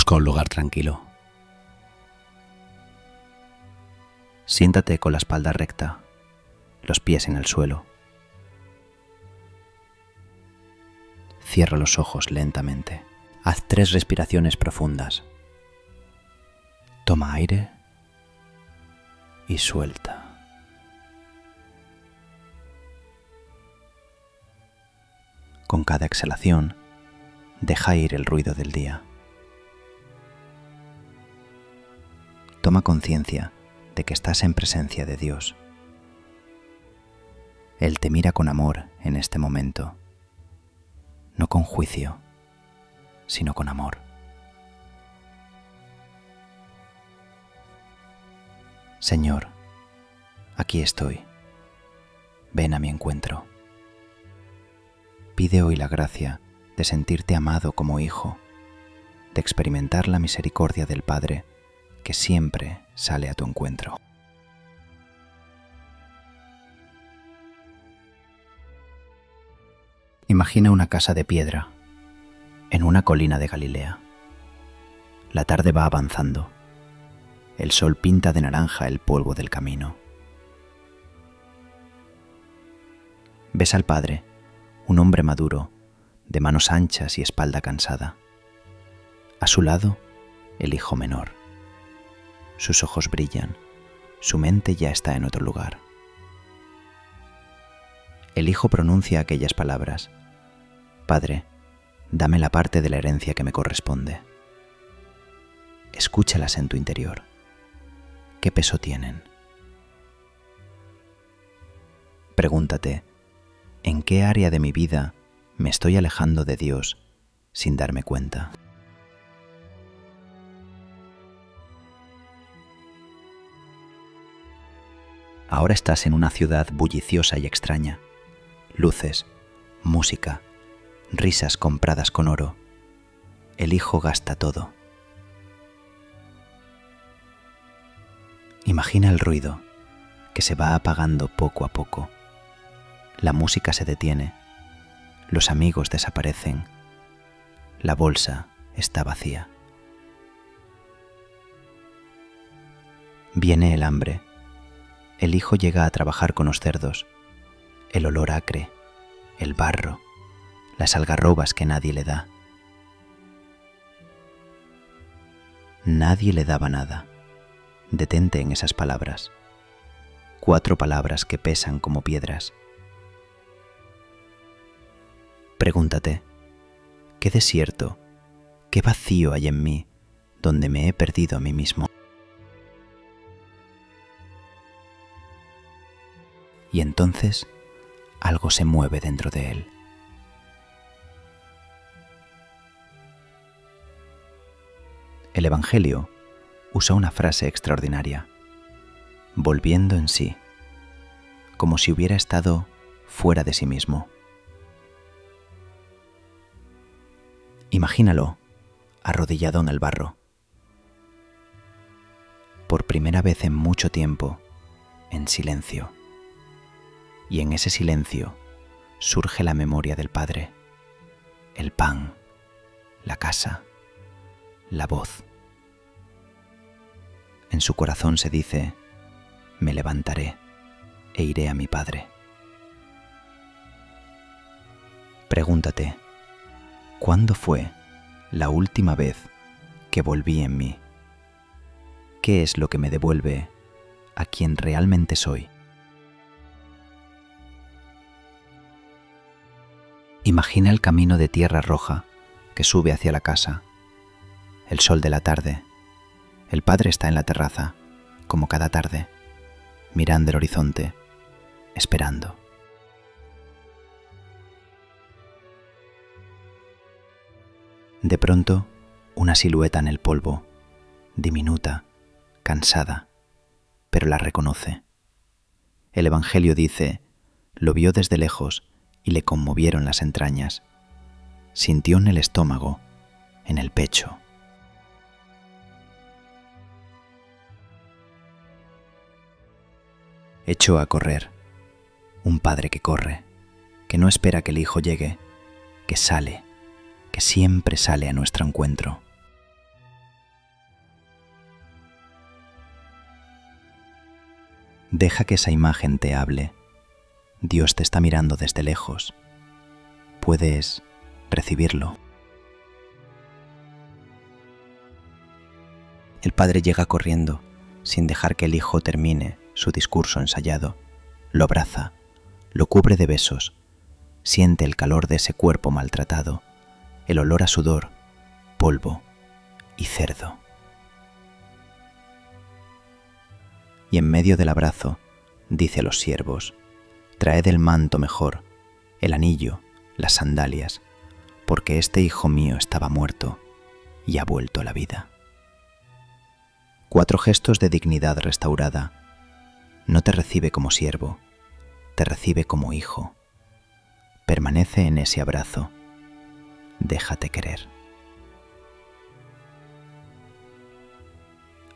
Busca un lugar tranquilo. Siéntate con la espalda recta, los pies en el suelo. Cierra los ojos lentamente. Haz 3 respiraciones profundas. Toma aire y suelta. Con cada exhalación, deja ir el ruido del día. Toma conciencia de que estás en presencia de Dios. Él te mira con amor en este momento, no con juicio, sino con amor. Señor, aquí estoy. Ven a mi encuentro. Pide hoy la gracia de sentirte amado como hijo, de experimentar la misericordia del Padre que siempre sale a tu encuentro. Imagina una casa de piedra en una colina de Galilea. La tarde va avanzando. El sol pinta de naranja el polvo del camino. Ves al Padre, un hombre maduro, de manos anchas y espalda cansada. A su lado, el hijo menor. Sus ojos brillan, su mente ya está en otro lugar. El hijo pronuncia aquellas palabras: Padre, dame la parte de la herencia que me corresponde. Escúchalas en tu interior. ¿Qué peso tienen? Pregúntate, ¿en qué área de mi vida me estoy alejando de Dios sin darme cuenta? Ahora estás en una ciudad bulliciosa y extraña. Luces, música, risas compradas con oro. El hijo gasta todo. Imagina el ruido que se va apagando poco a poco. La música se detiene, los amigos desaparecen, la bolsa está vacía. Viene el hambre. El hijo llega a trabajar con los cerdos. El olor acre, el barro, las algarrobas que nadie le da. Nadie le daba nada. Detente en esas palabras. 4 palabras que pesan como piedras. Pregúntate, ¿qué desierto, qué vacío hay en mí donde me he perdido a mí mismo? Y entonces algo se mueve dentro de él. El Evangelio usa una frase extraordinaria: volviendo en sí, como si hubiera estado fuera de sí mismo. Imagínalo arrodillado en el barro. Por primera vez en mucho tiempo, en silencio. Y en ese silencio surge la memoria del Padre, el pan, la casa, la voz. En su corazón se dice: me levantaré e iré a mi Padre. Pregúntate, ¿cuándo fue la última vez que volví en mí? ¿Qué es lo que me devuelve a quien realmente soy? Imagina el camino de tierra roja que sube hacia la casa. El sol de la tarde. El Padre está en la terraza, como cada tarde, mirando el horizonte, esperando. De pronto, una silueta en el polvo, diminuta, cansada, pero la reconoce. El Evangelio dice: lo vio desde lejos y le conmovieron las entrañas. Sintió en el estómago, en el pecho. Echó a correr. Un padre que corre, que no espera que el hijo llegue, que sale, que siempre sale a nuestro encuentro. Deja que esa imagen te hable. Dios te está mirando desde lejos. Puedes recibirlo. El padre llega corriendo, sin dejar que el hijo termine su discurso ensayado. Lo abraza, lo cubre de besos, siente el calor de ese cuerpo maltratado, el olor a sudor, polvo y cerdo. Y en medio del abrazo dice a los siervos: traed el manto mejor, el anillo, las sandalias, porque este hijo mío estaba muerto y ha vuelto a la vida. 4 gestos de dignidad restaurada. No te recibe como siervo, te recibe como hijo. Permanece en ese abrazo. Déjate querer.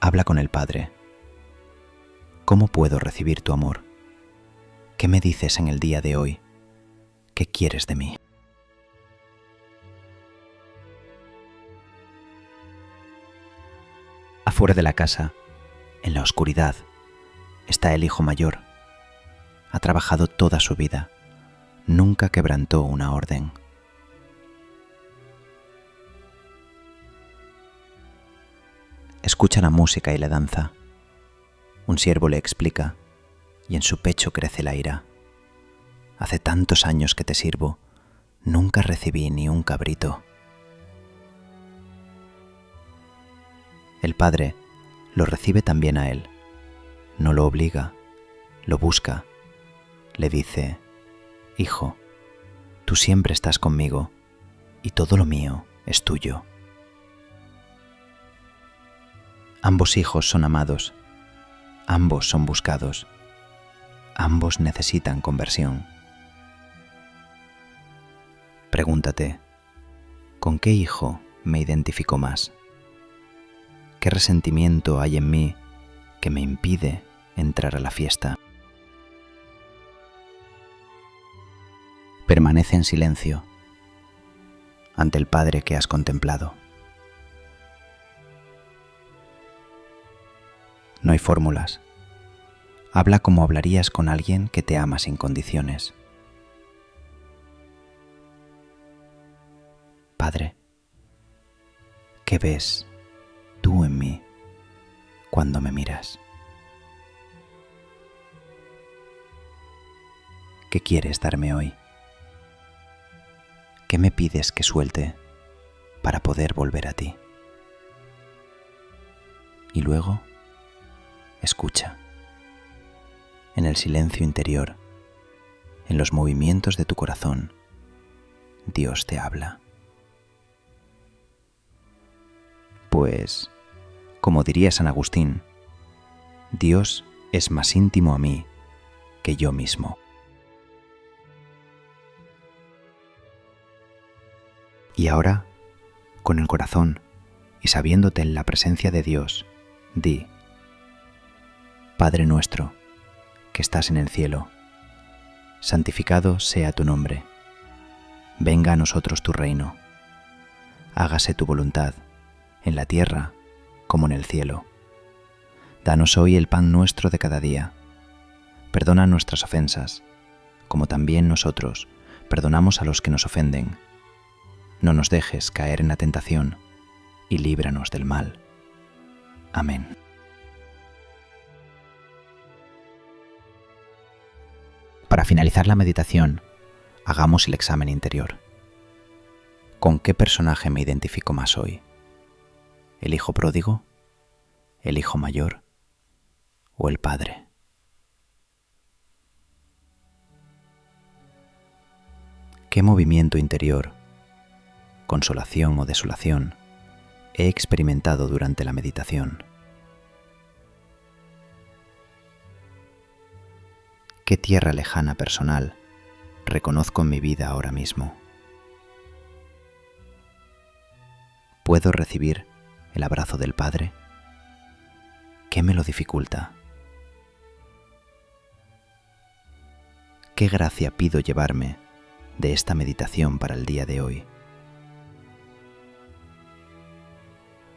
Habla con el Padre. ¿Cómo puedo recibir tu amor? ¿Qué me dices en el día de hoy? ¿Qué quieres de mí? Afuera de la casa, en la oscuridad, está el hijo mayor. Ha trabajado toda su vida. Nunca quebrantó una orden. Escucha la música y la danza. Un siervo le explica, y en su pecho crece la ira. Hace tantos años que te sirvo, nunca recibí ni un cabrito. El padre lo recibe también a él. No lo obliga, lo busca. Le dice: hijo, tú siempre estás conmigo y todo lo mío es tuyo. Ambos hijos son amados, ambos son buscados, ambos necesitan conversión. Pregúntate: ¿con qué hijo me identifico más? ¿Qué resentimiento hay en mí que me impide entrar a la fiesta? Permanece en silencio ante el Padre que has contemplado. No hay fórmulas. Habla como hablarías con alguien que te ama sin condiciones. Padre, ¿qué ves tú en mí cuando me miras? ¿Qué quieres darme hoy? ¿Qué me pides que suelte para poder volver a ti? Y luego, escucha. En el silencio interior, en los movimientos de tu corazón, Dios te habla. Pues, como diría San Agustín, Dios es más íntimo a mí que yo mismo. Y ahora, con el corazón y sabiéndote en la presencia de Dios, di: Padre nuestro, que estás en el cielo, santificado sea tu nombre. Venga a nosotros tu reino. Hágase tu voluntad, en la tierra como en el cielo. Danos hoy el pan nuestro de cada día. Perdona nuestras ofensas, como también nosotros perdonamos a los que nos ofenden. No nos dejes caer en la tentación, y líbranos del mal. Amén. Para finalizar la meditación, hagamos el examen interior. ¿Con qué personaje me identifico más hoy? ¿El hijo pródigo? ¿El hijo mayor? ¿O el padre? ¿Qué movimiento interior, consolación o desolación, he experimentado durante la meditación? ¿Qué tierra lejana personal reconozco en mi vida ahora mismo? ¿Puedo recibir el abrazo del Padre? ¿Qué me lo dificulta? ¿Qué gracia pido llevarme de esta meditación para el día de hoy?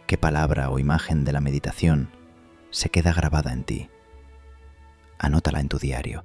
¿Qué palabra o imagen de la meditación se queda grabada en ti? Anótala en tu diario.